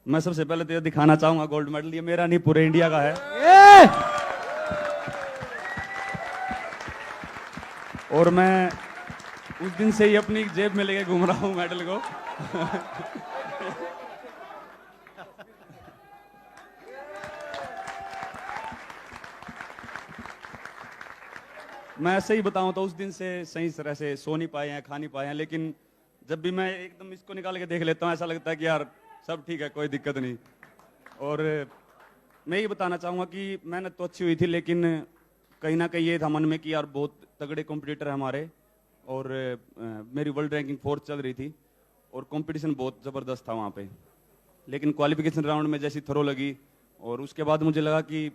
मैं सबसे पहले तो ये दिखाना चाहूंगा गोल्ड मेडल ये मेरा नहीं पूरे इंडिया का है। और मैं उस दिन से ही अपनी जेब में लेके घूम रहा हूं मेडल को। मैं सही बताऊं तो उस दिन से सही तरह से सो नहीं पाए हैं, खा नहीं पाए हैं, लेकिन जब भी मैं एकदम इसको निकाल के देख लेता हूं ऐसा लगता है कि यार सब ठीक है, कोई दिक्कत नहीं। और मैं ये बताना चाहूंगा कि मेहनत तो अच्छी हुई थी, लेकिन कहीं ना कहीं ये था मन में कि यार बहुत तगड़े कॉम्पिटिटर है हमारे, और मेरी वर्ल्ड रैंकिंग 4th चल रही थी और कंपटीशन बहुत ज़बरदस्त था वहाँ पे। लेकिन क्वालिफिकेशन राउंड में जैसी थ्रो लगी और उसके बाद मुझे लगा कि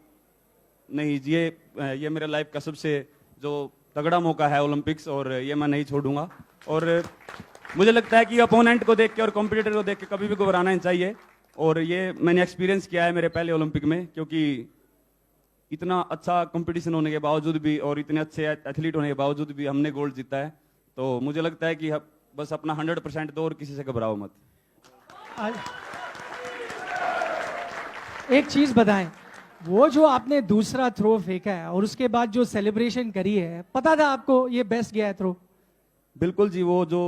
नहीं, ये मेरे लाइफ का सबसे जो तगड़ा मौका है ओलंपिक्स, और ये मैं नहीं छोड़ूंगा। और मुझे लगता है कि अपोनेंट को देख के और कॉम्पिटिटर को देख के कभी भी घबराना नहीं चाहिए, और ये मैंने एक्सपीरियंस किया है मेरे पहले ओलंपिक में, क्योंकि इतना अच्छा कंपटीशन होने के बावजूद भी और इतने अच्छे एथलीट होने के बावजूद भी हमने गोल्ड जीता है। तो मुझे लगता है कि बस अपना 100% दो और किसी से घबराओ मत। एक चीज बताएं, वो जो आपने दूसरा थ्रो फेंका है और उसके बाद जो सेलिब्रेशन करी है, पता था आपको ये बेस्ट गया है थ्रो? बिल्कुल जी, वो जो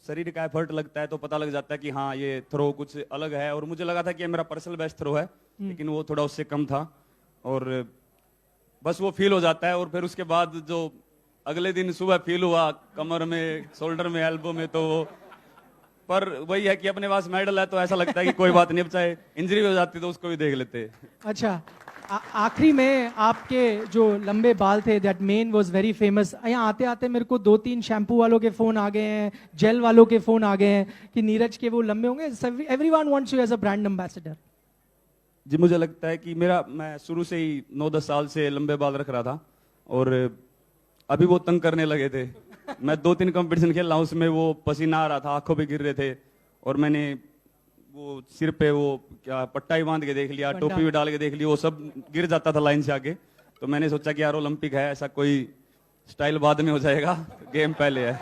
शरीर का एफर्ट लगता है तो पता लग जाता है कि हाँ ये थ्रो कुछ अलग है, और मुझे लगा था कि मेरा पर्सनल बेस्ट थ्रो है, लेकिन वो थोड़ा उससे कम था, और बस वो फील हो जाता है। और फिर उसके बाद जो अगले दिन सुबह फील हुआ कमर में, शोल्डर में, एल्बो में, तो वो पर वही है कि अपने पास मेडल है तो ऐसा लगता है कि कोई बात नहीं, अब चाहे इंजरी हो जाती तो उसको भी देख लेते। अच्छा, आखिरी में आपके जो लंबे बाल थे, that main was very famous. यहाँ आते आते मेरे को 2-3 शैम्पू वालों के फोन आ गए हैं, जेल वालों के फोन आ गए हैं कि नीरज के वो लंबे होंगे। Everyone wants you as a brand ambassador. जी, मुझे लगता है कि मैं शुरू से ही 9-10 साल से लंबे बाल रख रहा था, और अभी वो तंग करने लगे थे। मैं 2-3 कंपटीशन खेल रहा हूँ, उसमें वो पसीना आ रहा था, आंखों पे गिर रहे थे, और मैंने वो सिर पे वो क्या पट्टा ही बांध के देख लिया, टोपी भी डाल के देख ली, वो सब गिर जाता था लाइन से आगे। तो मैंने सोचा कि यार ओलंपिक है, ऐसा कोई स्टाइल बाद में हो जाएगा, गेम पहले है।